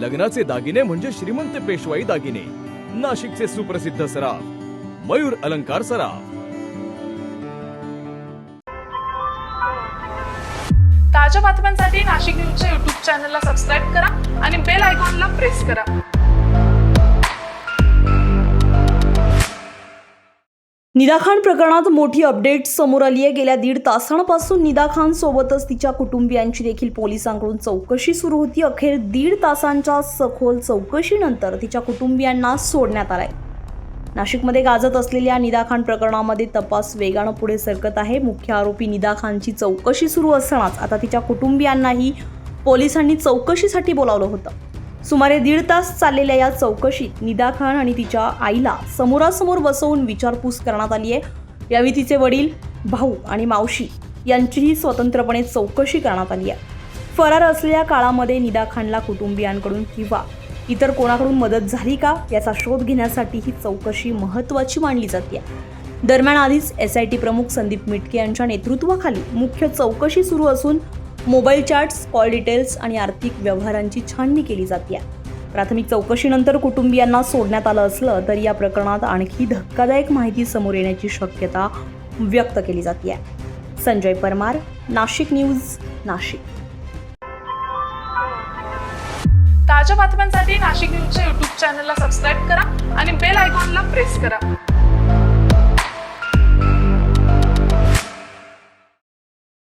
लग्नाचे दागिने म्हणजे श्रीमंत पेशवाई दागिने. नाशिकचे सुप्रसिद्ध सराफ मयूर अलंकार सराफ. ताज्या बातम्यांसाठी नाशिक न्यूजच्या YouTube चॅनलला सबस्क्राईब करा आणि बेल आयकॉनला प्रेस करा. निदा खान प्रकरणात मोठी अपडेट समोर आली आहे. गेल्या 1.5 तासांपासून निदा खान सोबतच तिच्या कुटुंबियांची देखील पोलिसांकडून चौकशी सुरू होती. अखेर 1.5 तासांच्या सखोल चौकशीनंतर तिच्या कुटुंबियांना सोडण्यात आलंय. नाशिकमध्ये गाजत असलेल्या निदा खान प्रकरणामध्ये तपास वेगानं पुढे सरकत आहे. मुख्य आरोपी निदा खानची चौकशी सुरू असतानाच आता तिच्या कुटुंबियांनाही पोलिसांनी चौकशीसाठी बोलावलं होतं. सुमारे 1.5 तास चाललेल्या या चौकशीत निदा खान आणि तिच्या आईला समोरासमोर बसवून विचारपूस करण्यात आली आहे. यावेळी तिचे वडील, भाऊ आणि मावशी यांचीही स्वतंत्रपणे चौकशी करण्यात आली आहे. फरार असलेल्या काळामध्ये निदा खानला कुटुंबियांकडून किंवा इतर कोणाकडून मदत झाली का याचा शोध घेण्यासाठी ही चौकशी महत्त्वाची मानली जाते. दरम्यान आधीच SIT प्रमुख संदीप मिटके यांच्या नेतृत्वाखाली मुख्य चौकशी सुरू असून मोबाईल चॅट्स, कॉल डिटेल्स आणि आर्थिक व्यवहारांची छाननी केली जाते. प्राथमिक चौकशीनंतर कुटुंबियांना सोडण्यात आलं असलं तरी या प्रकरणात आणखी धक्कादायक माहिती समोर येण्याची शक्यता व्यक्त केली जाते. संजय परमार, नाशिक न्यूज, नाशिक. ताज्या बातम्यांसाठी नाशिक न्यूजच्या YouTube चॅनलला सबस्क्राईब करा आणि बेल आयकॉनला प्रेस करा.